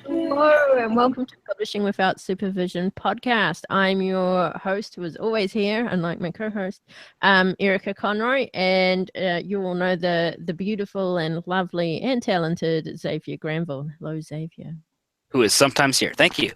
Hello and welcome to Publishing Without Supervision podcast. I'm your host, who is always here, unlike my co-host, Erica Conroy, and you all know the beautiful and lovely and talented Xavier Granville. Hello, Xavier. Who is sometimes here. Thank you.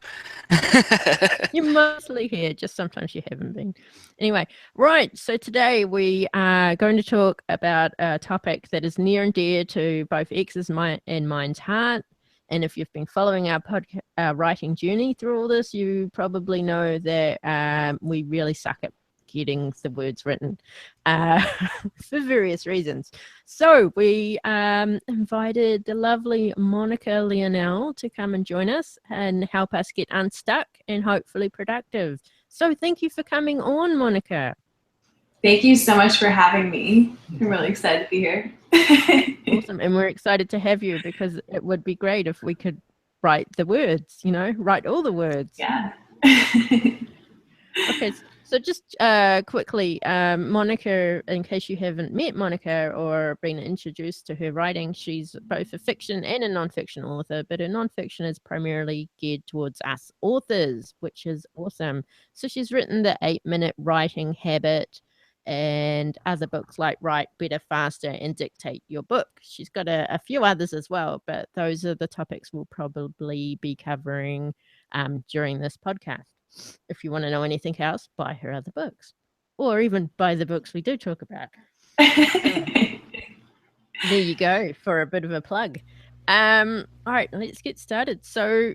You're mostly here, just sometimes you haven't been. Anyway, right, so today we are going to talk about a topic that is near and dear to both X's and mine's heart. And if you've been following our writing journey through all this, you probably know that we really suck at getting the words written for various reasons. So we invited the lovely Monica Leonelle to come and join us and help us get unstuck and hopefully productive. So thank you for coming on, Monica. Thank you so much for having me. I'm really excited to be here. Awesome. And we're excited to have you because it would be great if we could write the words, write all the words. Yeah. Okay. So just quickly, Monica, in case you haven't met Monica or been introduced to her writing, she's both a fiction and a nonfiction author, but her nonfiction is primarily geared towards us authors, which is awesome. So she's written the 8-Minute Writing Habit and other books like Write Better, Faster, and Dictate Your Book. She's got a few others as well, but those are the topics we'll probably be covering during this podcast. If you want to know anything else, buy her other books, or even buy the books we do talk about. There you go for a bit of a plug. All right, let's get started. So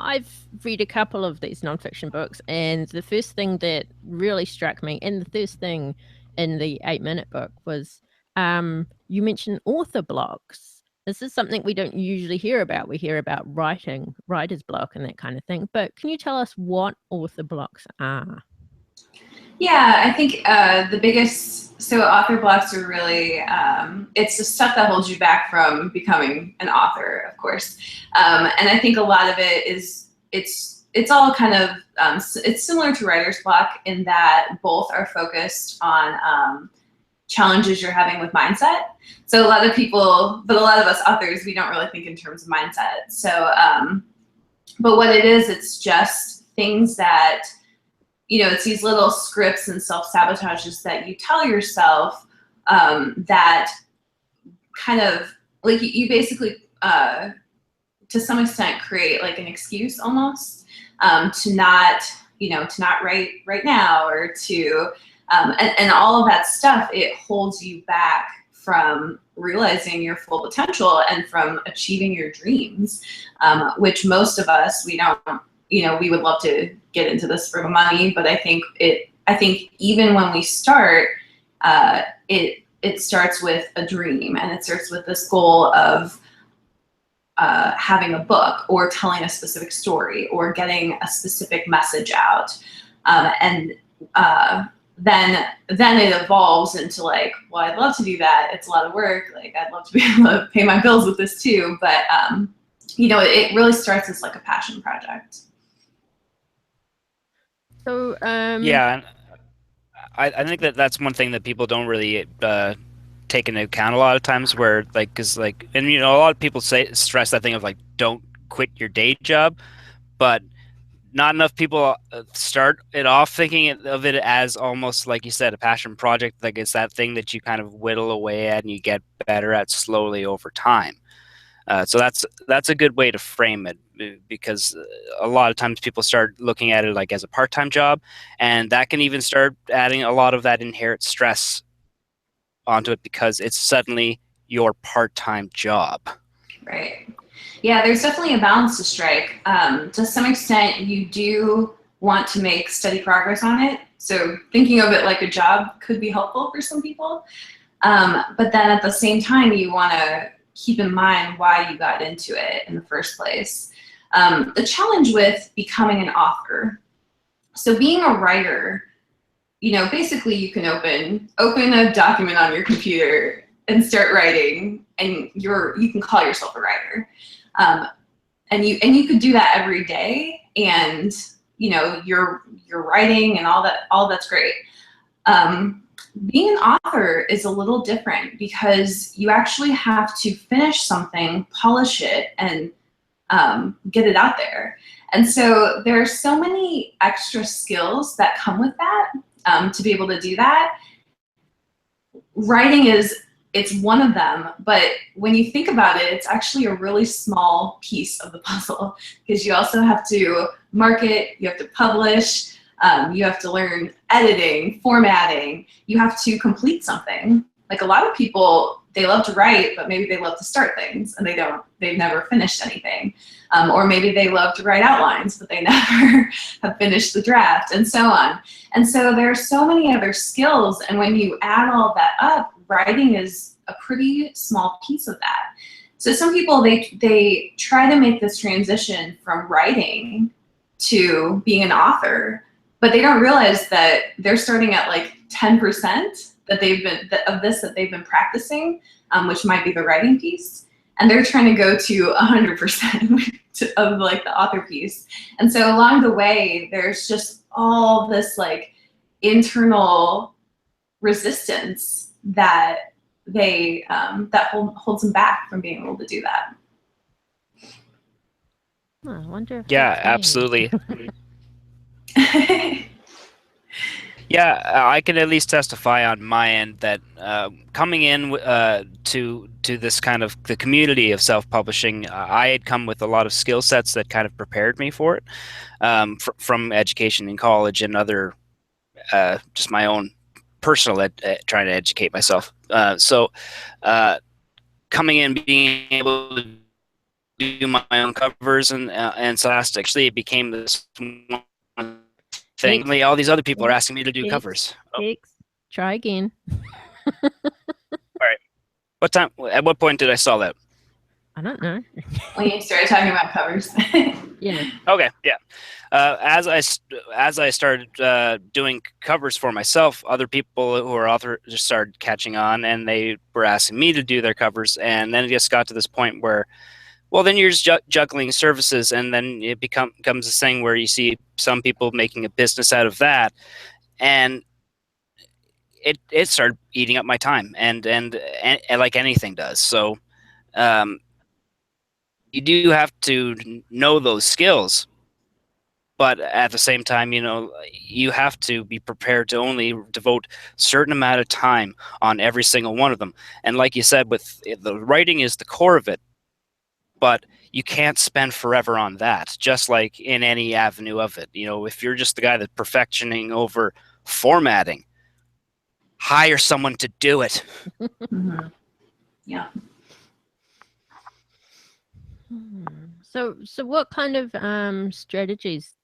I've read a couple of these nonfiction books, and the first thing that really struck me, and the first thing in the 8-minute book was you mentioned author blocks. This is something we don't usually hear about. We hear about writer's block and that kind of thing. But can you tell us what author blocks are? Yeah, I think the biggest, so author blocks are really, it's the stuff that holds you back from becoming an author, of course. And I think a lot of it is, it's all kind of, it's similar to writer's block in that both are focused on challenges you're having with mindset. So a lot of people, but a lot of us authors, we don't really think in terms of mindset. So, but what it is, it's just things that, it's these little scripts and self-sabotages that you tell yourself that kind of, like you basically, to some extent, create like an excuse almost to not write right now, or to, and all of that stuff, it holds you back from realizing your full potential and from achieving your dreams, which most of us, we don't, we would love to get into this for the money, but I think even when we start, it starts with a dream, and it starts with this goal of having a book, or telling a specific story, or getting a specific message out, and then it evolves into like, well, I'd love to do that. It's a lot of work. Like, I'd love to be able to pay my bills with this too, but it really starts as like a passion project. So Yeah, and I think that's one thing that people don't really take into account a lot of times, where and a lot of people stress that thing of like, don't quit your day job, but not enough people start it off thinking of it as almost, like you said, a passion project. Like, it's that thing that you kind of whittle away at and you get better at slowly over time. So that's a good way to frame it, because a lot of times people start looking at it like as a part-time job, and that can even start adding a lot of that inherent stress onto it, because it's suddenly your part-time job. Right. Yeah, there's definitely a balance to strike. To some extent, you do want to make steady progress on it. So thinking of it like a job could be helpful for some people. But then at the same time, you want to keep in mind why you got into it in the first place. The challenge with becoming an author. So being a writer, basically you can open a document on your computer and start writing, and you can call yourself a writer. And you could do that every day, and you're writing, and all that's great. being an author is a little different because you actually have to finish something, polish it, and get it out there. And so there are so many extra skills that come with that to be able to do that. Writing it's one of them, but when you think about it, it's actually a really small piece of the puzzle because you also have to market, you have to publish, you have to learn editing, formatting, you have to complete something. Like a lot of people, they love to write, but maybe they love to start things and they've never finished anything. Or maybe they love to write outlines, but they never have finished the draft, and so on. And so there are so many other skills, and when you add all that up, writing is a pretty small piece of that. So some people, they try to make this transition from writing to being an author, but they don't realize that they're starting at like 10% that they've been practicing, which might be the writing piece, and they're trying to go to 100% of like the author piece. And so along the way, there's just all this like internal resistance that that holds them back from being able to do that. Oh, I wonder if Yeah, that's me. absolutely. Yeah, I can at least testify on my end that coming in to this kind of the community of self-publishing, I had come with a lot of skill sets that kind of prepared me for it, from education in college and other just my own personal trying to educate myself. So coming in, being able to do my own covers and so actually it became this one thing. All these other people are asking me to do covers. Try again. All right. What time? At what point did I stall out? I don't know. When you started talking about covers. Yeah. Okay. Yeah. As I started doing covers for myself, other people who are authors just started catching on, and they were asking me to do their covers, and then it just got to this point where, well, then you're just juggling services, and then it becomes this thing where you see some people making a business out of that, and it started eating up my time, and like anything does. So you do have to know those skills, but at the same time, you have to be prepared to only devote a certain amount of time on every single one of them. And like you said, with the writing is the core of it, but you can't spend forever on that, just like in any avenue of it. If you're just the guy that's perfectioning over formatting, hire someone to do it. Mm-hmm. Yeah. So what kind of strategies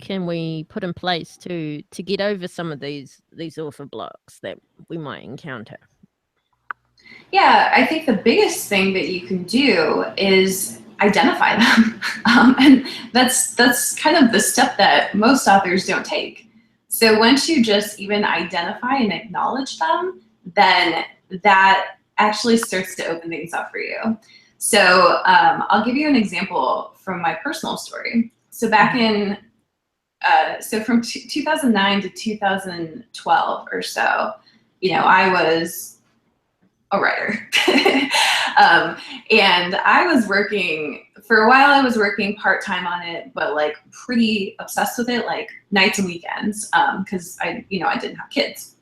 can we put in place to get over some of these author blocks that we might encounter? Yeah, I think the biggest thing that you can do is identify them. And that's kind of the step that most authors don't take. So once you just even identify and acknowledge them, then that actually starts to open things up for you. So I'll give you an example from my personal story. So back in, so from 2009 to 2012 or so, I was a writer. And I was working, for a while I was working part-time on it, but like pretty obsessed with it, like nights and weekends, because I didn't have kids,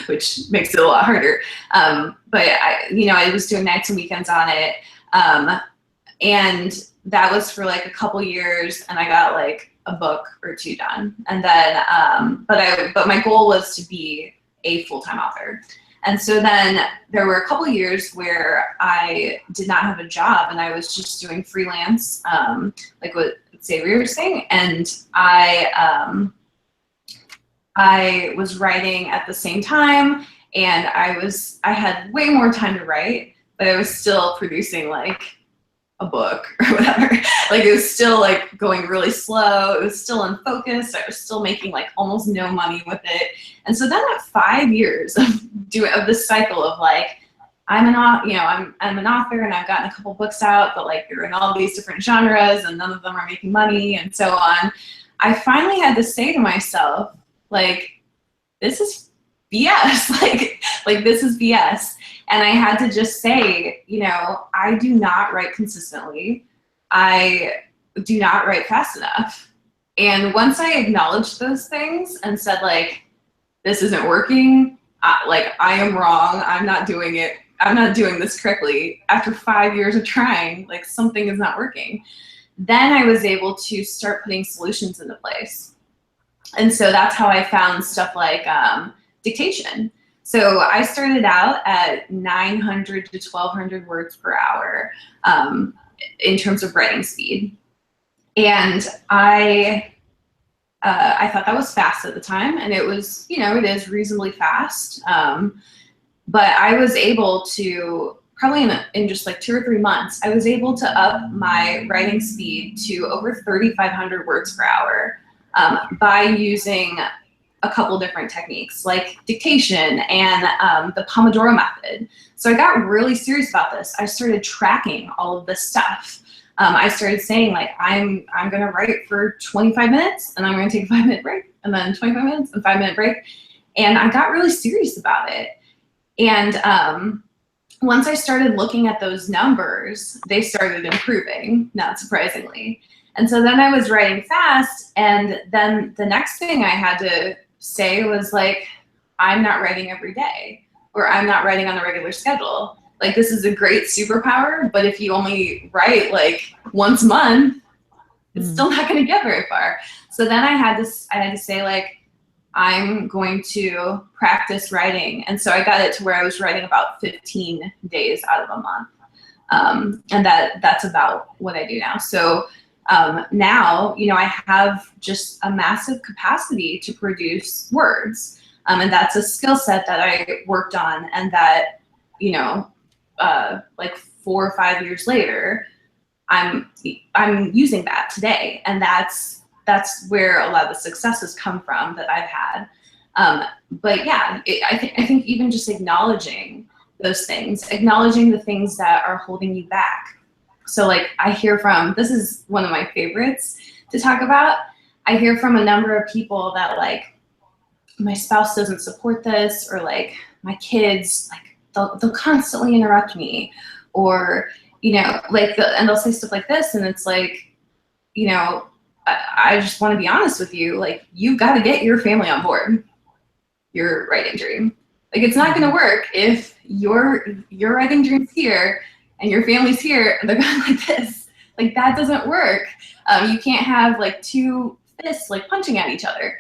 which makes it a lot harder. But I was doing nights and weekends on it. And that was for like a couple years, and I got like a book or two done. And then, but my goal was to be a full-time author. And so then there were a couple years where I did not have a job, and I was just doing freelance, like what Xavier was saying. And I was writing at the same time, and I had way more time to write, but I was still producing like a book or whatever. Like it was still like going really slow. It was still unfocused. I was still making like almost no money with it. And so then at 5 years of this cycle of like, I'm an author, and I've gotten a couple books out, but like they're in all these different genres and none of them are making money and so on. I finally had to say to myself, like, this is BS. Like this is BS. And I had to just say, you know, I do not write consistently. I do not write fast enough. And once I acknowledged those things and said, like, this isn't working, like, I am wrong, I'm not doing it, I'm not doing this correctly, after 5 years of trying, like, something is not working, then I was able to start putting solutions into place. And so that's how I found stuff like dictation. So I started out at 900 to 1200 words per hour in terms of writing speed. And I thought that was fast at the time, and it was, you know, it is reasonably fast. But I was able to, probably in just like 2 or 3 months, I was able to up my writing speed to over 3,500 words per hour by using a couple different techniques like dictation and the Pomodoro method. So I got really serious about this. I started tracking all of this stuff. I started saying, like, I'm gonna write for 25 minutes and I'm gonna take a 5-minute break, and then 25 minutes and 5-minute break. And I got really serious about it. And once I started looking at those numbers, they started improving, not surprisingly. And so then I was writing fast, and then the next thing I had to say was, like, I'm not writing every day, or I'm not writing on a regular schedule. Like, this is a great superpower, but if you only write like once a month, it's still not going to get very far. So then I had to say, like, I'm going to practice writing. And so I got it to where I was writing about 15 days out of a month. And that's about what I do now. So now, you know, I have just a massive capacity to produce words. And that's a skill set that I worked on, and that, you know, like 4 or 5 years later, I'm using that today. And that's where a lot of the successes come from that I've had. But yeah, I think even just acknowledging those things, acknowledging the things that are holding you back. So, like, I hear from, this is one of my favorites to talk about, I hear from a number of people that, like, my spouse doesn't support this, or, like, my kids, like, they'll constantly interrupt me, or, you know, like, and they'll say stuff like this, and it's like, you know, I just want to be honest with you, like, you've got to get your family on board your writing dream. Like, it's not going to work if your writing dream's here and your family's here and they're going like this. Like, that doesn't work. You can't have, like, 2 fists, like, punching at each other.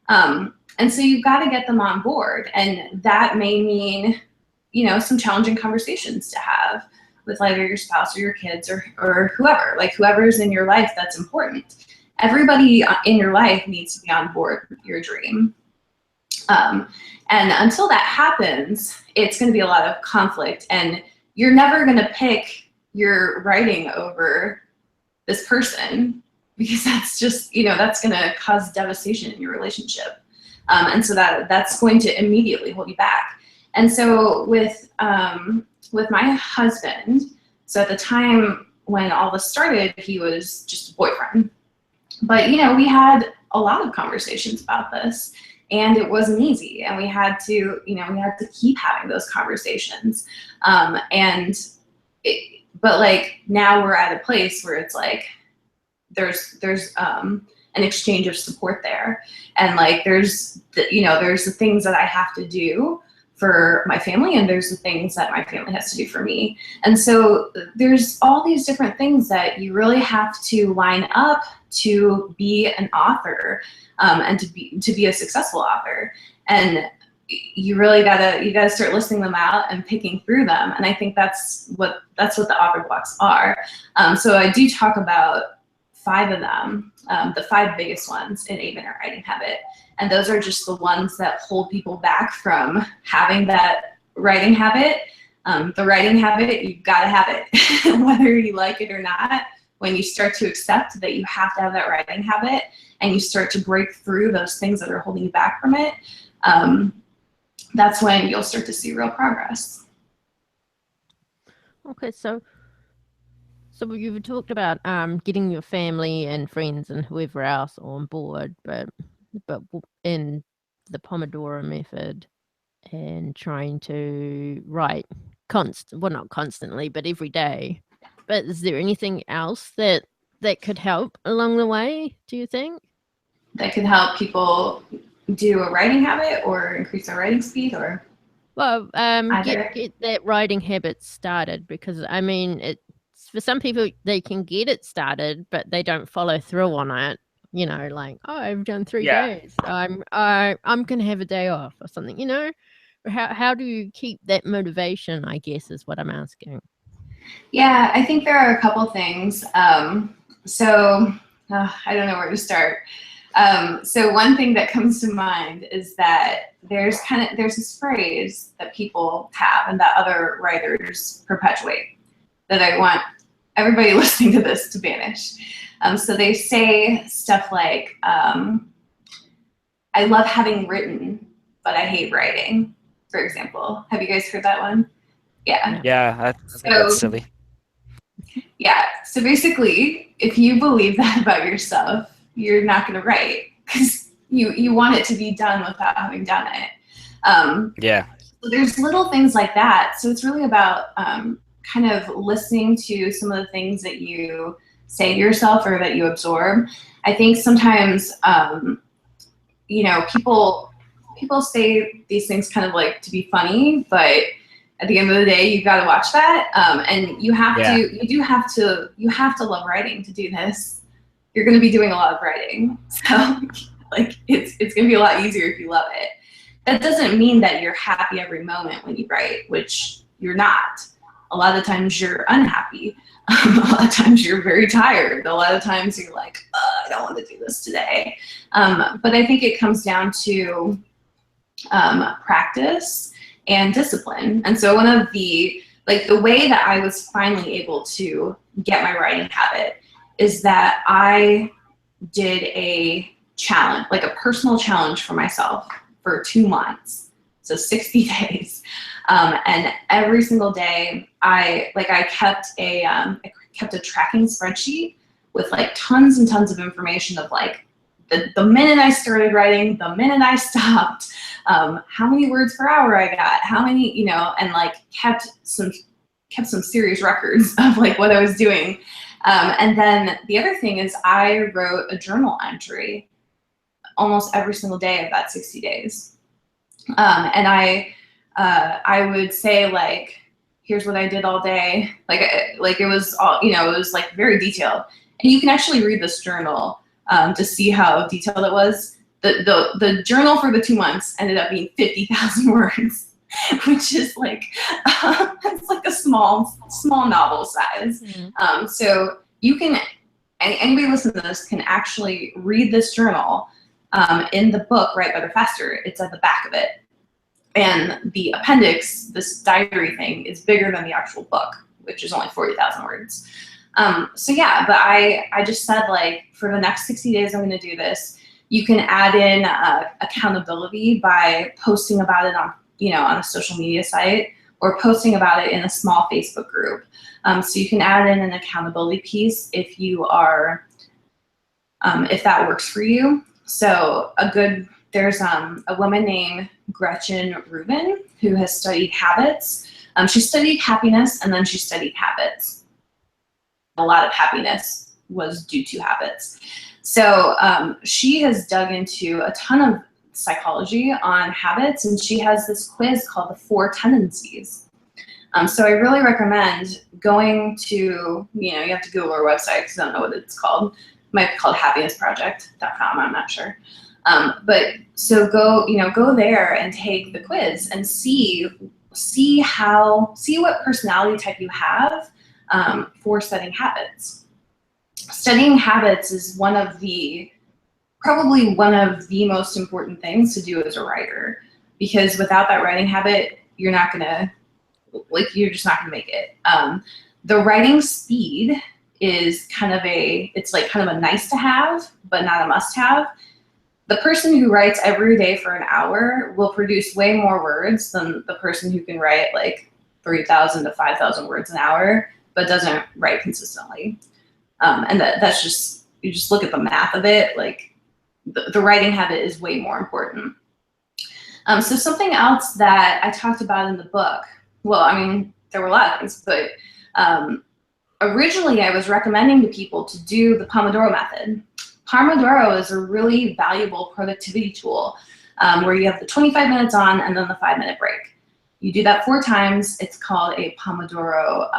And so you've got to get them on board, and that may mean, you know, some challenging conversations to have with either your spouse or your kids, or whoever, like, whoever's in your life that's important. Everybody in your life needs to be on board with your dream. And until that happens, it's going to be a lot of conflict, and you're never going to pick your writing over this person, because that's just, you know, that's going to cause devastation in your relationship. And so that's going to immediately hold you back. And so with my husband, so at the time when all this started, he was just a boyfriend. But, you know, we had a lot of conversations about this, and it wasn't easy, and we had to, you know, we had to keep having those conversations. But, like, now we're at a place where it's like there's an exchange of support there, and, like, there's the things that I have to do for my family, and there's the things that my family has to do for me. And so there's all these different things that you really have to line up to be an author, and to be a successful author. And you really gotta start listing them out and picking through them. And I think that's what the author blocks are. So I do talk about 5 of them, the 5 biggest ones in 8-minute writing habit. And those are just the ones that hold people back from having that writing habit. The writing habit, you've got to have it, whether you like it or not. When you start to accept that you have to have that writing habit, and you start to break through those things that are holding you back from it, that's when you'll start to see real progress. Okay, so you've talked about getting your family and friends and whoever else on board, but in the Pomodoro method, and trying to write not constantly, but every day. But is there anything else that could help along the way, do you think? That could help people do a writing habit or increase their writing speed, or? Well, Either. get that writing habit started, because I mean, it's for some people they can get it started, but they don't follow through on it. You know, like, oh, I've done 3 Yeah. days. I'm gonna have a day off or something. You know, how do you keep that motivation? I guess is what I'm asking. Yeah, I think there are a couple things. So I don't know where to start. So one thing that comes to mind is that there's this phrase that people have and that other writers perpetuate that I want everybody listening to this to banish. So they say stuff like, I love having written, but I hate writing, for example. Have you guys heard that one? Yeah. Yeah, I think that's silly. Yeah. So basically, if you believe that about yourself, you're not going to write because you want it to be done without having done it. Yeah. So there's little things like that. So it's really about kind of listening to some of the things that you say to yourself or that you absorb. I think sometimes, people say these things kind of like to be funny, but at the end of the day, you've got to watch that, and you have to love writing to do this. You're going to be doing a lot of writing, so like it's going to be a lot easier if you love it. That doesn't mean that you're happy every moment when you write, which you're not. A lot of times you're unhappy. A lot of times you're very tired. A lot of times you're like, I don't want to do this today. But I think it comes down to practice and discipline. And so one of the way that I was finally able to get my writing habit is that I did a challenge, like a personal challenge for myself for 2 months. So 60 days. And every single day I kept a tracking spreadsheet with like tons and tons of information of like the minute I started writing, the minute I stopped, how many words per hour I got, how many, and like kept some serious records of like what I was doing. And then the other thing is I wrote a journal entry almost every single day of that 60 days. And I would say like, here's what I did all day. Like it was all, it was like very detailed. And you can actually read this journal to see how detailed it was. The journal for the 2 months ended up being 50,000 words, which is like it's like a small novel size. Mm-hmm. So you can, anybody listening to this can actually read this journal in the book, Write Better Faster. It's at the back of it. And the appendix, this diary thing, is bigger than the actual book, which is only 40,000 words. So yeah, but I just said like, for the next 60 days, I'm going to do this. You can add in accountability by posting about it on a social media site or posting about it in a small Facebook group. So you can add in an accountability piece if you are, if that works for you. So there's a woman named Gretchen Rubin who has studied habits. She studied happiness and then she studied habits. A lot of happiness was due to habits. So she has dug into a ton of psychology on habits, and she has this quiz called the 4 Tendencies. So I really recommend going to, you have to Google her website because I don't know what it's called. It might be called happinessproject.com, I'm not sure. But so go there and take the quiz and see what personality type you have for studying habits. Studying habits is probably one of the most important things to do as a writer, because without that writing habit, you're just not gonna make it. The writing speed is kind of a nice to have, but not a must have. The person who writes every day for an hour will produce way more words than the person who can write like 3,000 to 5,000 words an hour, but doesn't write consistently. And that's just, you just look at the math of it, like the writing habit is way more important. So something else that I talked about in the book, well, I mean, there were a lot of things, but originally I was recommending to people to do the Pomodoro method. Pomodoro is a really valuable productivity tool where you have the 25 minutes on and then the 5-minute break. You do that 4 times. It's called a Pomodoro,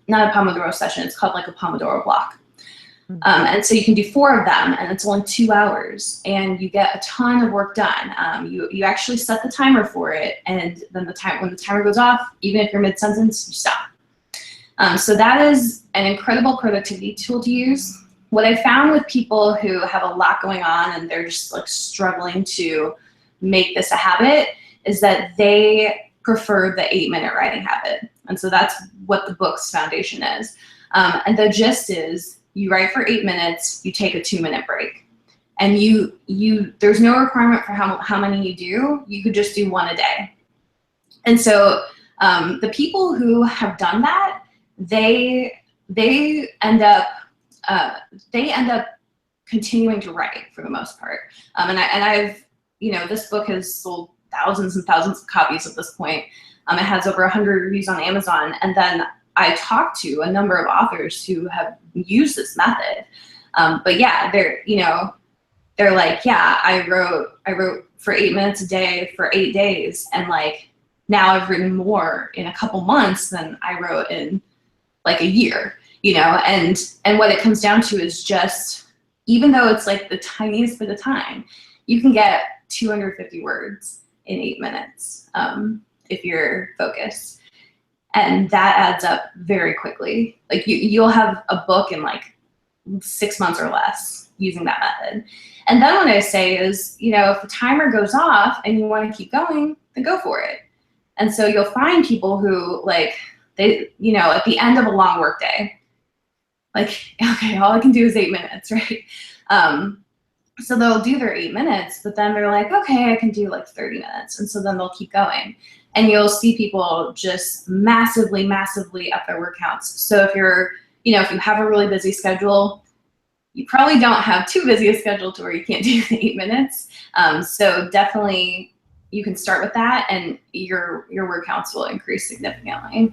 not a Pomodoro session, it's called like a Pomodoro block. And so you can do 4 of them, and it's only 2 hours, and you get a ton of work done. You actually set the timer for it, and then when the timer goes off, even if you're mid-sentence, you stop. So that is an incredible productivity tool to use. What I found with people who have a lot going on and they're just like struggling to make this a habit is that they prefer the 8-minute writing habit. And so that's what the book's foundation is. And the gist is you write for 8 minutes, you take a 2-minute break. And there's no requirement for how many you do. You could just do 1 a day. And so the people who have done that, they end up continuing to write for the most part. And I've, this book has sold thousands and thousands of copies at this point. It has over 100 reviews on Amazon. And then I talked to a number of authors who have used this method. But yeah, they're like, yeah, I wrote for 8 minutes a day for 8 days. And like, now I've written more in a couple months than I wrote in like a year, and what it comes down to is just, even though it's like the tiniest bit of time, you can get 250 words in 8 minutes if you're focused. And that adds up very quickly. Like you'll have a book in like 6 months or less using that method. And then what I say is, if the timer goes off and you want to keep going, then go for it. And so you'll find people who like, they, at the end of a long work day, like, okay, all I can do is 8 minutes, right? So they'll do their 8 minutes, but then they're like, okay, I can do like 30 minutes. And so then they'll keep going. And you'll see people just massively, massively up their word counts. So if you're, if you have a really busy schedule, you probably don't have too busy a schedule to where you can't do the 8 minutes. So definitely you can start with that and your word counts will increase significantly.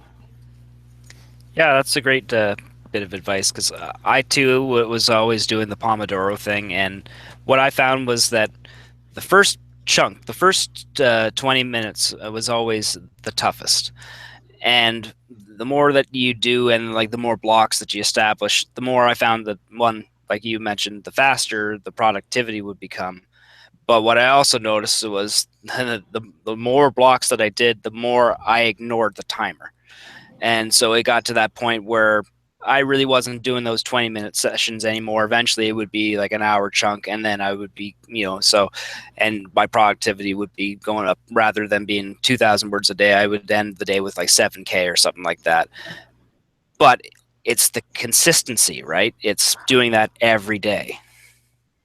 Yeah, that's a great bit of advice, because I too was always doing the Pomodoro thing, and what I found was that the first 20 minutes was always the toughest, and the more that you do and like the more blocks that you establish, the more I found that, one, like you mentioned, the faster the productivity would become. But what I also noticed was the more blocks that I did, the more I ignored the timer. And so it got to that point where I really wasn't doing those 20-minute sessions anymore. Eventually it would be like an hour chunk, and then I would be, and my productivity would be going up. Rather than being 2,000 words a day, I would end the day with like 7K or something like that. But it's the consistency, right? It's doing that every day.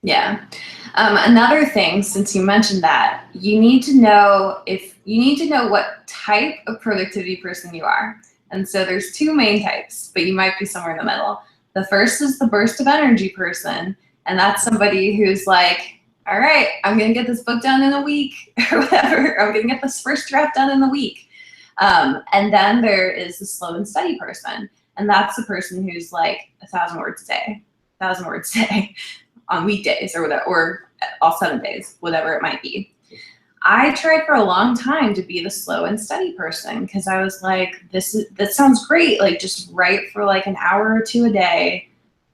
Yeah. Another thing, since you mentioned that, you need to know what type of productivity person you are. And so there's 2 main types, but you might be somewhere in the middle. The first is the burst of energy person. And that's somebody who's like, all right, I'm going to get this book done in a week or whatever. I'm going to get this first draft done in a week. And then there is the slow and steady person. And that's the person who's like 1,000 words a day, 1,000 words a day on weekdays or whatever, or all 7 days, whatever it might be. I tried for a long time to be the slow and steady person because I was like, that sounds great. Like just write for like an hour or 2 a day.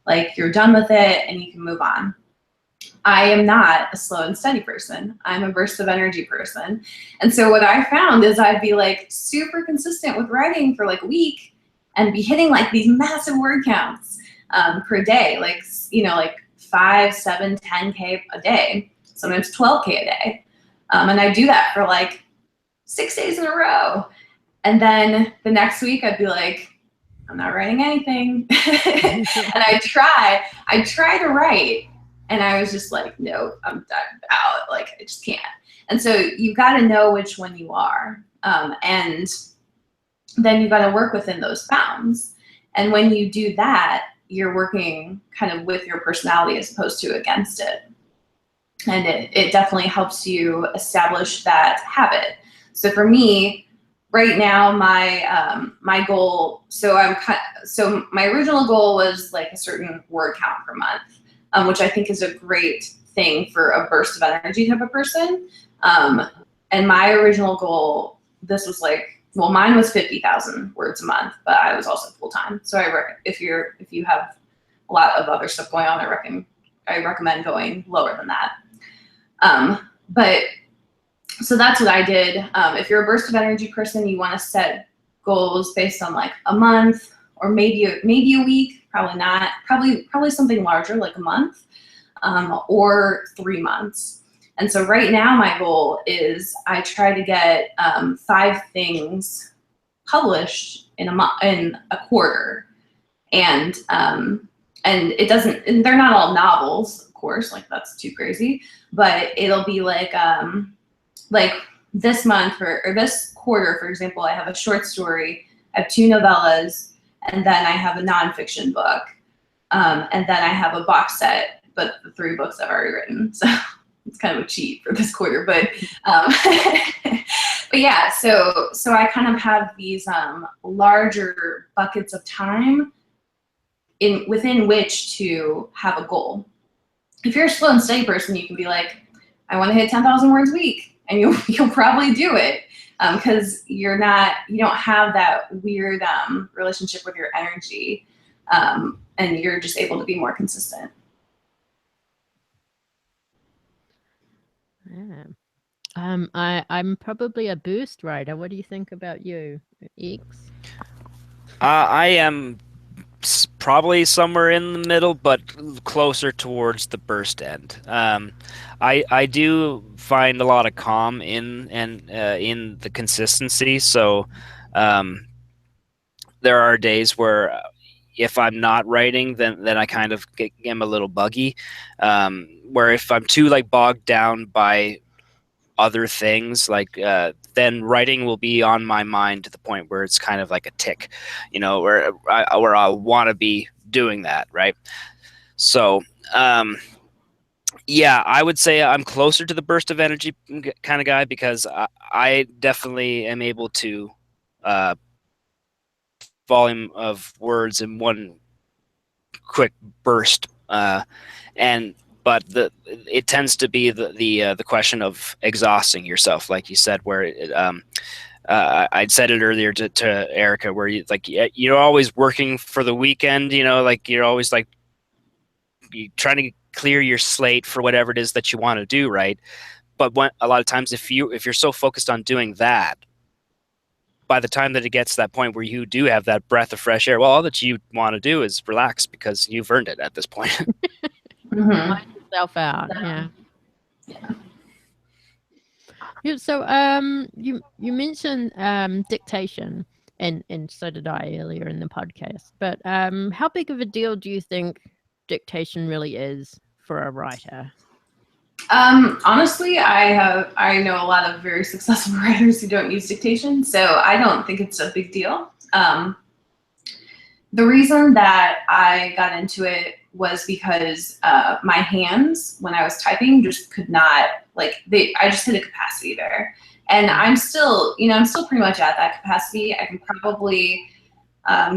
Like you're done with it and you can move on. I am not a slow and steady person. I'm a burst of energy person. And so what I found is I'd be like super consistent with writing for like a week and be hitting like these massive word counts per day, like, like 5, 7, 10K a day, sometimes 12K a day. And I do that for like 6 days in a row. And then the next week I'd be like, I'm not writing anything. And I try to write. And I was just like, no, I'm out. Like, I just can't. And so you've got to know which one you are. And then you've got to work within those bounds. And when you do that, you're working kind of with your personality as opposed to against it. And it definitely helps you establish that habit. So for me, right now, my goal, so my original goal was like a certain word count per month, which I think is a great thing for a burst of energy type of person. And my original goal, this was like, well, mine was 50,000 words a month, but I was also full time. So if you have a lot of other stuff going on, I recommend going lower than that. But so that's what I did. If you're a burst of energy person, you want to set goals based on like a month or maybe a week. Probably not. Probably something larger like a month, or 3 months. And so right now my goal is I try to get 5 things published in a quarter, and it doesn't. And they're not all novels, of course. Like that's too crazy. But it'll be like this month or this quarter, for example, I have a short story, I have 2 novellas, and then I have a nonfiction book, and then I have a box set, but the 3 books I've already written. So it's kind of a cheat for this quarter, but but yeah. So I kind of have these larger buckets of time within which to have a goal. If you're a slow and steady person, you can be like, I want to hit 10,000 words a week, and you'll probably do it, because you don't have that weird relationship with your energy, and you're just able to be more consistent. Yeah. I'm probably a boost writer. What do you think about you, X? I am probably somewhere in the middle, but closer towards the burst end. I do find a lot of calm in the consistency. So there are days where if I'm not writing, then I kind of am a little buggy. Where if I'm too like bogged down by other things, like then writing will be on my mind to the point where it's kind of like a tick, where I want to be doing that, right? So yeah, I would say I'm closer to the burst of energy kind of guy, because I definitely am able to volume of words in one quick burst, but it tends to be the question of exhausting yourself, like you said, where I'd said it earlier to Erica, where you're always working for the weekend, like you're always like you're trying to clear your slate for whatever it is that you want to do, right? But a lot of times, if you're so focused on doing that, by the time that it gets to that point where you do have that breath of fresh air, well, all that you want to do is relax, because you've earned it at this point. Mind yourself out. Yeah. So you mentioned dictation, and so did I earlier in the podcast. But how big of a deal do you think dictation really is for a writer? Honestly, I know a lot of very successful writers who don't use dictation, so I don't think it's a big deal. The reason that I got into it was because my hands, when I was typing, just could not, I just hit a capacity there. And I'm still pretty much at that capacity. I can probably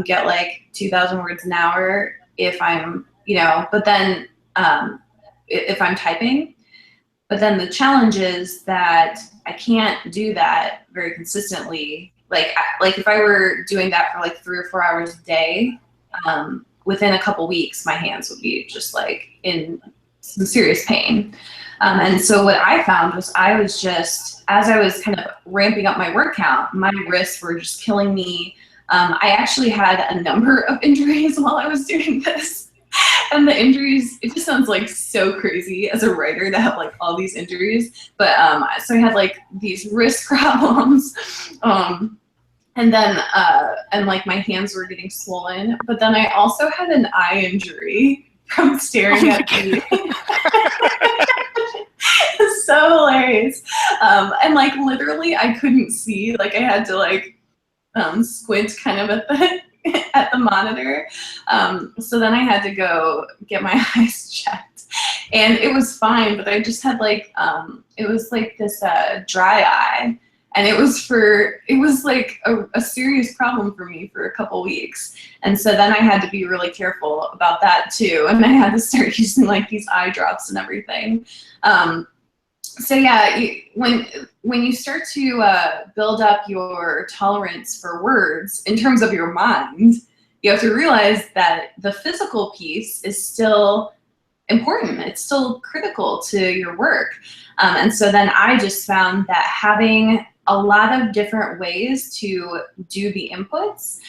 get like 2,000 words an hour if I'm, but then if I'm typing. But then the challenge is that I can't do that very consistently. Like if I were doing that for like 3 or 4 hours a day, within a couple weeks, my hands would be just like in some serious pain. And so what I found was as I was kind of ramping up my word count, my wrists were just killing me. I actually had a number of injuries while I was doing this. And the injuries, it just sounds like so crazy as a writer to have like all these injuries. But so I had like these wrist problems. And then, like my hands were getting swollen. But then I also had an eye injury from staring at TV. It's so hilarious. And like literally I couldn't see, like I had to like squint kind of at the monitor. So then I had to go get my eyes checked. And it was fine, but I just had like, it was like this dry eye. And it was like a serious problem for me for a couple weeks. And so then I had to be really careful about that too. And I had to start using like these eye drops and everything. So yeah, when you start to build up your tolerance for words in terms of your mind, you have to realize that the physical piece is still important. It's still critical to your work. And so then I just found that having a lot of different ways to do the inputs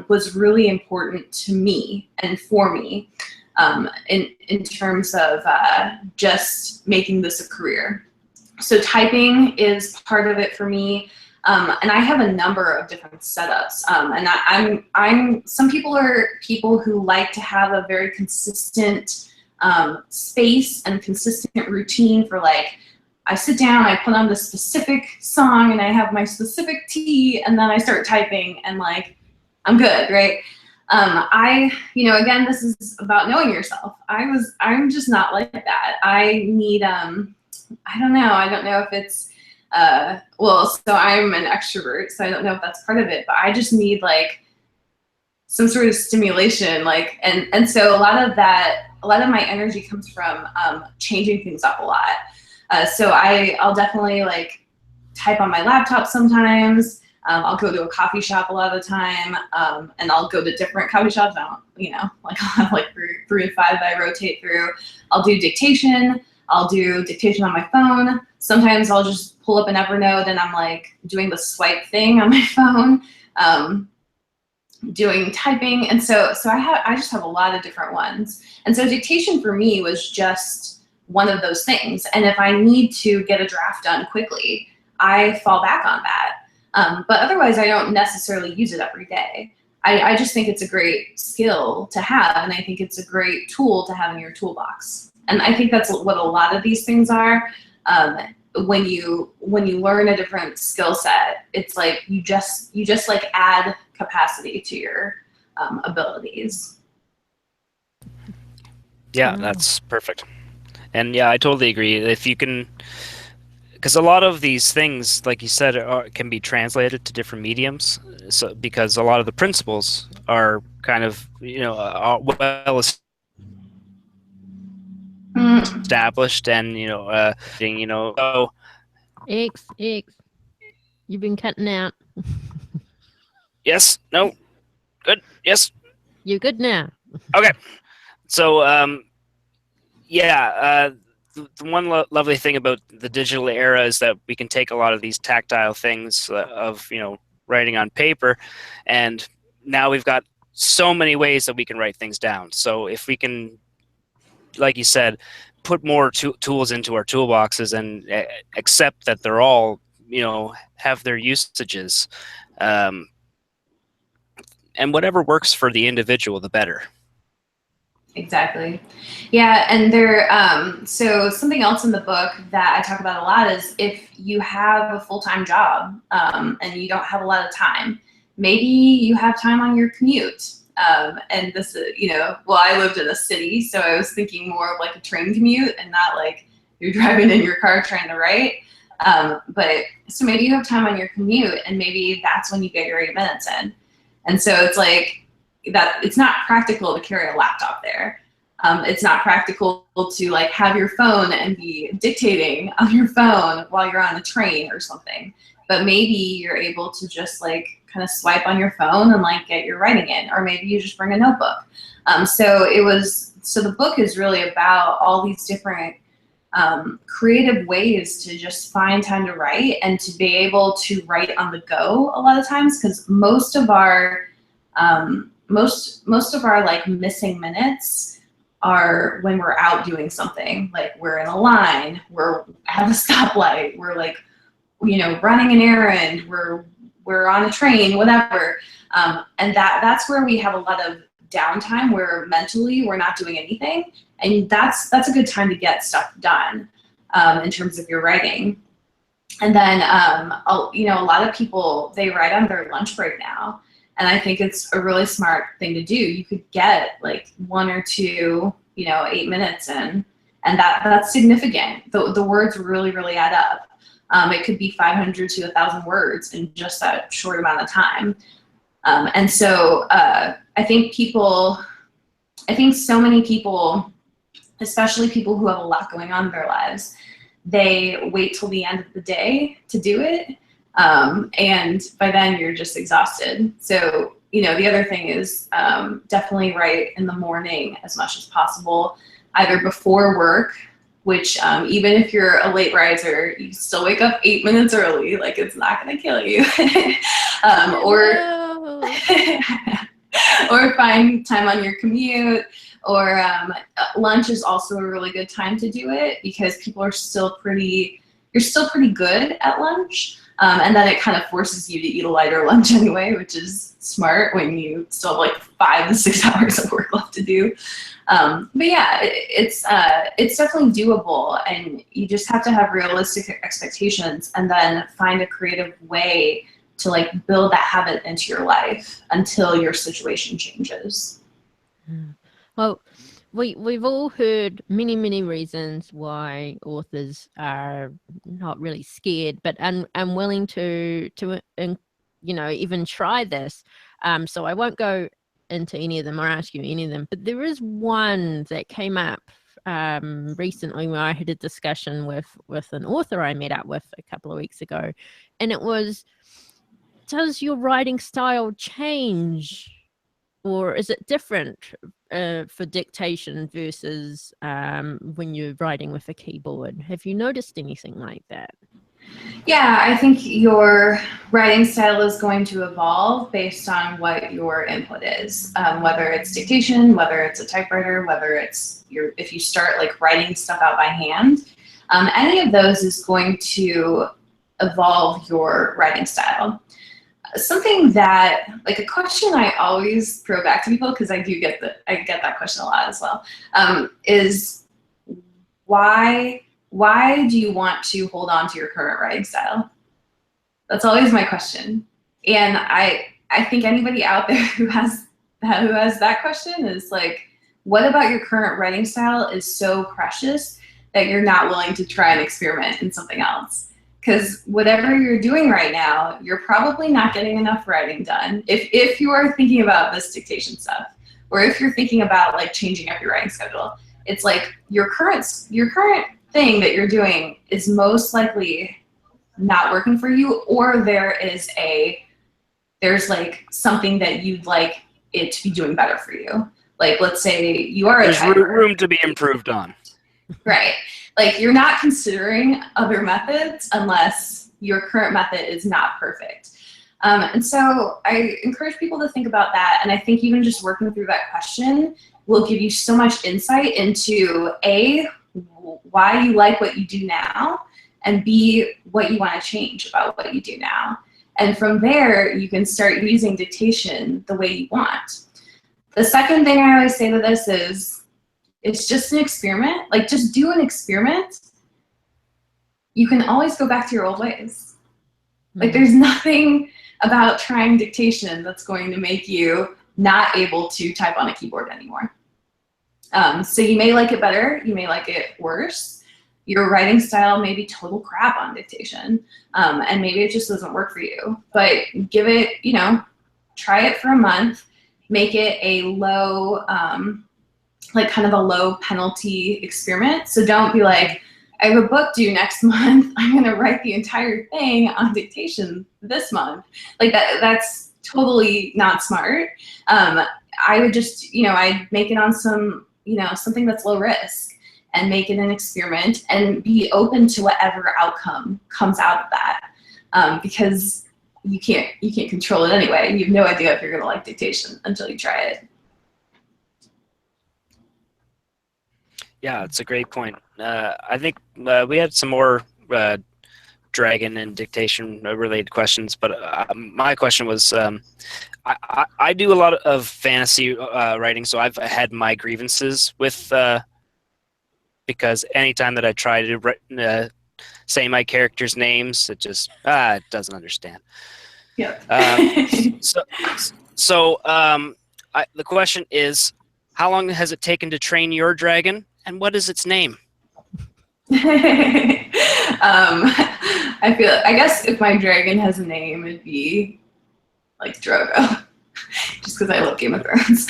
was really important to me and for me in terms of just making this a career. So typing is part of it for me. And I have a number of different setups. And I'm some people are people who like to have a very consistent space and consistent routine for like, I sit down, I put on this specific song and I have my specific tea and then I start typing and like, I'm good, right? Again, this is about knowing yourself. I'm just not like that. I need, I don't know if it's, so I'm an extrovert, so I don't know if that's part of it, but I just need like some sort of stimulation, like, and so a lot of my energy comes from changing things up a lot. So I'll definitely like type on my laptop sometimes. I'll go to a coffee shop a lot of the time, and I'll go to different coffee shops. I don't, like I'll have like three to five that I rotate through. I'll do dictation. I'll do dictation on my phone. Sometimes I'll just pull up an Evernote and I'm like doing the swipe thing on my phone, doing typing. And so I just have a lot of different ones. And so dictation for me was just one of those things. And if I need to get a draft done quickly, I fall back on that. But otherwise, I don't necessarily use it every day. I just think it's a great skill to have, and I think it's a great tool to have in your toolbox. And I think that's what a lot of these things are. When you learn a different skill set, it's like you just like add capacity to your abilities. Yeah, that's perfect. And yeah, I totally agree. If you can, because a lot of these things, like you said, can be translated to different mediums. So because a lot of the principles are kind of well established, and so. X, you've been cutting out. Yes. No. Good. Yes. You're good now. Okay. So the one lovely thing about the digital era is that we can take a lot of these tactile things of writing on paper, and now we've got so many ways that we can write things down. So if we can, like you said, put more tools into our toolboxes and accept that they're all have their usages, and whatever works for the individual, the better. Exactly. Yeah, and so something else in the book that I talk about a lot is if you have a full-time job and you don't have a lot of time, maybe you have time on your commute. And this is, I lived in a city, so I was thinking more of like a train commute and not like you're driving in your car trying to write. But so maybe you have time on your commute and maybe that's when you get your 8 minutes in. And so it's like, that it's not practical to carry a laptop there. It's not practical to like have your phone and be dictating on your phone while you're on a train or something. But maybe you're able to just like kind of swipe on your phone and like get your writing in, or maybe you just bring a notebook. So the book is really about all these different creative ways to just find time to write and to be able to write on the go a lot of times, because most of our like missing minutes are when we're out doing something, like we're in a line, we're at a stoplight, we're like, running an errand, we're on a train, whatever. And that's where we have a lot of downtime where mentally we're not doing anything. And that's a good time to get stuff done in terms of your writing. And then, a lot of people, they write on their lunch break now. And I think it's a really smart thing to do. You could get like 1 or 2, 8 minutes in, And that's significant. The words really, really add up. It could be 500 to 1,000 words in just that short amount of time. And so I think so many people, especially people who have a lot going on in their lives, they wait till the end of the day to do it. And by then you're just exhausted. So, the other thing is definitely write in the morning as much as possible, either before work, which even if you're a late riser, you still wake up 8 minutes early, like it's not gonna kill you. Or find time on your commute, or lunch is also a really good time to do it, because people are still pretty good at lunch. And then it kind of forces you to eat a lighter lunch anyway, which is smart when you still have like 5 to 6 hours of work left to do. But yeah, it's definitely doable, and you just have to have realistic expectations, and then find a creative way to like build that habit into your life until your situation changes. Well, we've all heard many reasons why authors are not really scared, but unwilling to even try this. So I won't go into any of them or ask you any of them, but there is one that came up recently where I had a discussion with an author I met up with a couple of weeks ago, and it was, does your writing style change, or is it different for dictation versus when you're writing with a keyboard? Have you noticed anything like that? Yeah, I think your writing style is going to evolve based on what your input is, whether it's dictation, whether it's a typewriter, whether it's if you start like writing stuff out by hand. Any of those is going to evolve your writing style. Something that, like a question I always throw back to people, because I get that question a lot as well, is why do you want to hold on to your current writing style? That's always my question. And I think anybody out there who has that question is like, what about your current writing style is so precious that you're not willing to try and experiment in something else? Because whatever you're doing right now, you're probably not getting enough writing done. If you are thinking about this dictation stuff, or if you're thinking about like changing up your writing schedule, it's like your current thing that you're doing is most likely not working for you, or there's like something that you'd like it to be doing better for you. Like, let's say you are there's room to be improved on. Right. Like, you're not considering other methods unless your current method is not perfect. And so I encourage people to think about that. And I think even just working through that question will give you so much insight into A, why you like what you do now, and B, what you want to change about what you do now. And from there, you can start using dictation the way you want. The second thing I always say to this is, it's just an experiment. Like, just do an experiment. You can always go back to your old ways. Like, there's nothing about trying dictation that's going to make you not able to type on a keyboard anymore. So you may like it better, you may like it worse. Your writing style may be total crap on dictation, and maybe it just doesn't work for you. But give it, try it for a month, make it a low, like kind of a low penalty experiment. So don't be like, I have a book due next month, I'm gonna write the entire thing on dictation this month. Like that's totally not smart. I would just, I'd make it on some, something that's low risk, and make it an experiment, and be open to whatever outcome comes out of that. Because you can't control it anyway. You have no idea if you're gonna like dictation until you try it. Yeah, it's a great point. I think we had some more dragon and dictation related questions, but my question was, I do a lot of fantasy writing, so I've had my grievances with because anytime that I try to say my character's names, it just it doesn't understand. Yeah. So the question is, how long has it taken to train your dragon, and what is its name? I guess if my dragon has a name, it'd be like Drogo, just because I love Game of Thrones.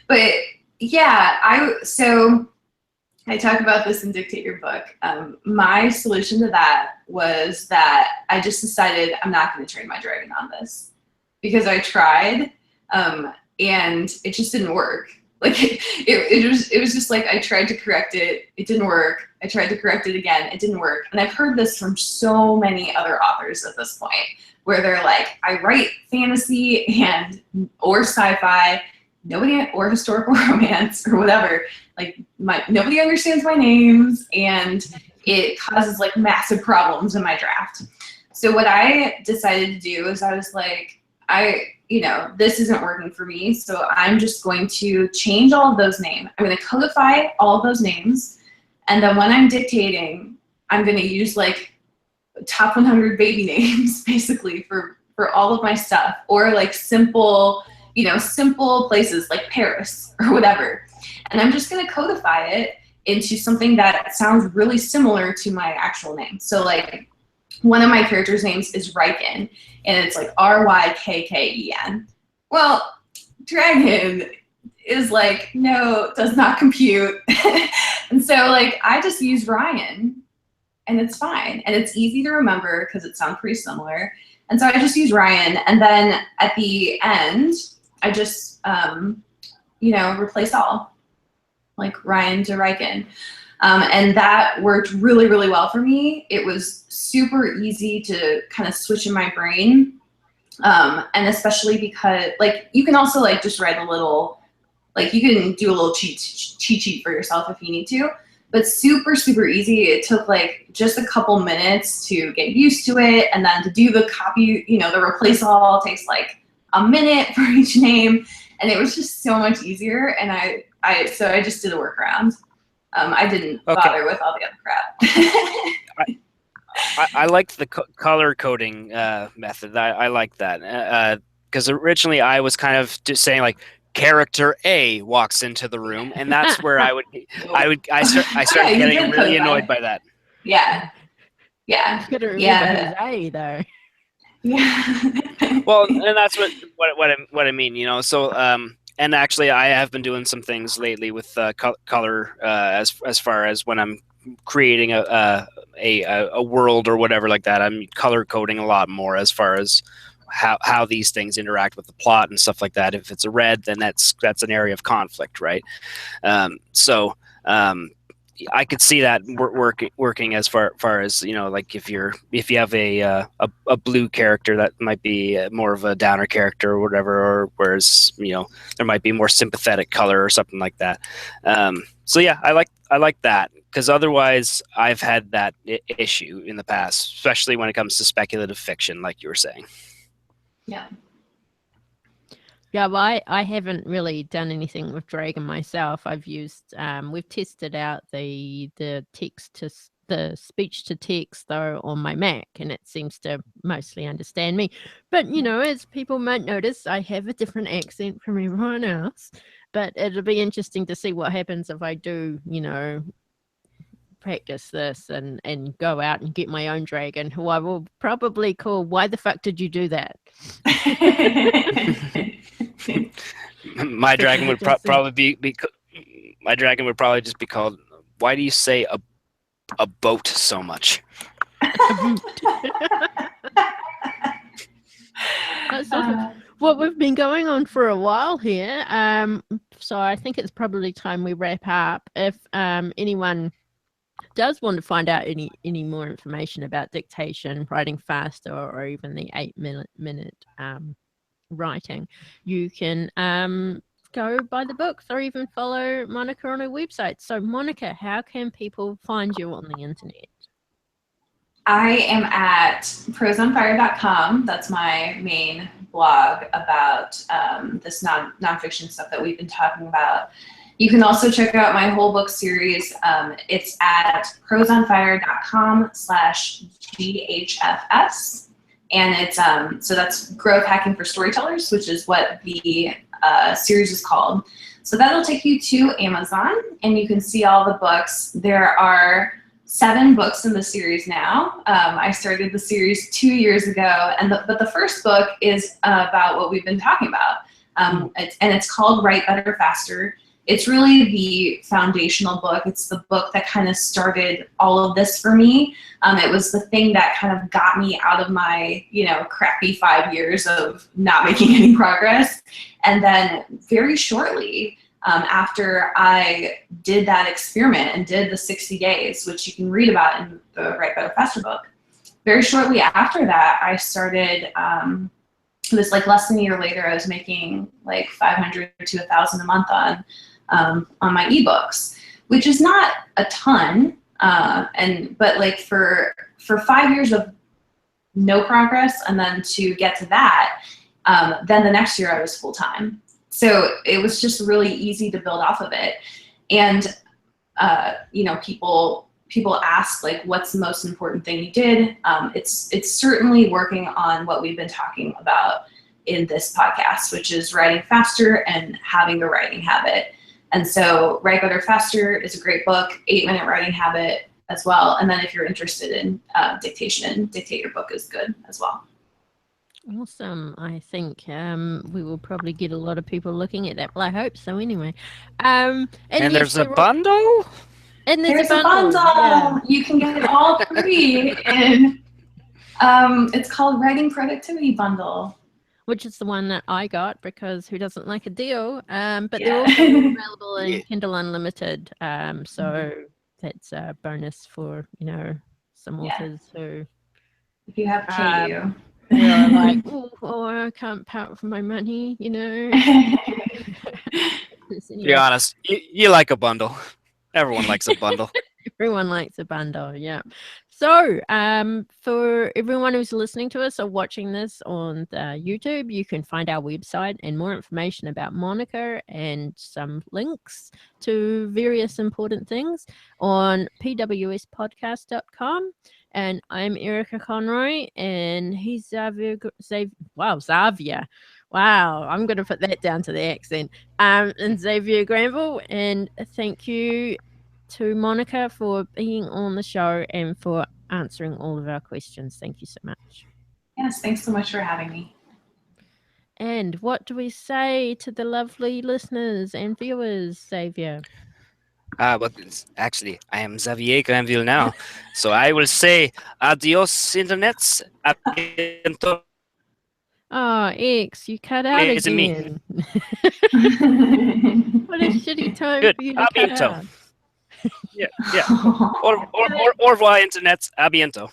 But yeah, so I talk about this in Dictate Your Book. My solution to that was that I just decided I'm not going to train my dragon on this, because I tried and it just didn't work. Like it was just like I tried to correct it, it didn't work. I tried to correct it again, it didn't work. And I've heard this from so many other authors at this point, where they're like, I write fantasy or sci-fi, nobody, or historical romance or whatever. Like nobody understands my names, and it causes like massive problems in my draft. So what I decided to do is I was like, this isn't working for me, so I'm just going to change all of those names. I'm going to codify all of those names, and then when I'm dictating, I'm going to use like top 100 baby names basically for all of my stuff, or like simple places like Paris or whatever. And I'm just going to codify it into something that sounds really similar to my actual name. So like one of my characters' names is Ryken, and it's like Rykken. Well, dragon is like, no, does not compute. And so like I just use Ryan, and it's fine. And it's easy to remember because it sounds pretty similar. And so I just use Ryan, and then at the end, I just, replace all, like Ryan to Ryken. And that worked really, really well for me. It was super easy to kind of switch in my brain. And especially because, like, you can also, like, just write a little, like, you can do a little cheat sheet for yourself if you need to. But super, super easy. It took, like, just a couple minutes to get used to it. And then to do the copy, the replace all takes, like, a minute for each name. And it was just so much easier. And so I just did a workaround. I didn't bother with all the other crap. I liked the color coding method. I like that because originally I was kind of just saying like character A walks into the room, and that's where I started getting really annoyed by that. Yeah. You gotta remember who's A though. Yeah. Well, and that's what I mean. So and actually, I have been doing some things lately with color as far as when I'm creating a world or whatever like that. I'm color coding a lot more as far as how these things interact with the plot and stuff like that. If it's a red, then that's an area of conflict, right? So I could see that working as far as like if you have a blue character that might be more of a downer character or whatever, or whereas there might be more sympathetic color or something like that. So yeah, I like that, because otherwise I've had that issue in the past, especially when it comes to speculative fiction, like you were saying. Yeah. Yeah, well, I haven't really done anything with Dragon myself. I've used, we've tested out the speech to text though on my Mac, and it seems to mostly understand me. But as people might notice, I have a different accent from everyone else. But it'll be interesting to see what happens if I do, practice this and go out and get my own dragon, who I will probably call, "Why the fuck did you do that?" My dragon would probably be my dragon would probably just be called, "Why do you say a boat so much?" Well, we've been going on for a while here, so I think it's probably time we wrap up. If anyone does want to find out any more information about dictation, writing faster, or even the 8-minute writing, you can go buy the books or even follow Monica on her website. So Monica, how can people find you on the internet? I am at prosonfire.com. That's my main blog about this nonfiction stuff that we've been talking about. You can also check out my whole book series. It's at prosonfire.com/GHFS. And it's so that's growth hacking for storytellers, which is what the series is called. So that'll take you to Amazon, and you can see all the books. There are 7 books in the series now. I started the series 2 years ago, but the first book is about what we've been talking about, and it's called Write Better, Faster. It's really the foundational book. It's the book that kind of started all of this for me. It was the thing that kind of got me out of my, crappy 5 years of not making any progress. And then very shortly after I did that experiment and did the 60 days, which you can read about in the Write Better, Faster book, very shortly after that, I started, it was like less than a year later, I was making like $500 to $1,000 a month on my ebooks, which is not a ton, but like for 5 years of no progress, and then to get to that, then the next year I was full time. So it was just really easy to build off of it. And people ask, like, what's the most important thing you did? It's certainly working on what we've been talking about in this podcast, which is writing faster and having a writing habit. And so Write Better, Faster is a great book, 8-Minute Writing Habit as well. And then if you're interested in dictation, Dictate Your Book is good as well. Awesome. I think we will probably get a lot of people looking at that. Well, I hope so anyway. And there's a bundle? And there's a bundle. Yeah. You can get it all free. And it's called Writing Productivity Bundle. Which is the one that I got, because who doesn't like a deal? But they're also available in Kindle Unlimited. So that's a bonus for, some authors who... If you have KU. They're like, oh, I can't part for my money, Be honest, you like a bundle. Everyone likes a bundle. Everyone likes a bundle, yeah. So for everyone who's listening to us or watching this on the YouTube, you can find our website and more information about Monica and some links to various important things on pwspodcast.com. And I'm Erica Conroy, and he's Xavier. Wow, I'm going to put that down to the accent. And Xavier Granville, and thank you to Monica for being on the show and for answering all of our questions. Thank you so much. Yes, thanks so much for having me. And what do we say to the lovely listeners and viewers, Xavier? But actually, I am Xavier Granville now. So I will say adios, internets. A bientôt. Oh, X, you cut out It's again. What a shitty time Good. for you to cut out. Yeah. Au revoir, internets. A bientôt.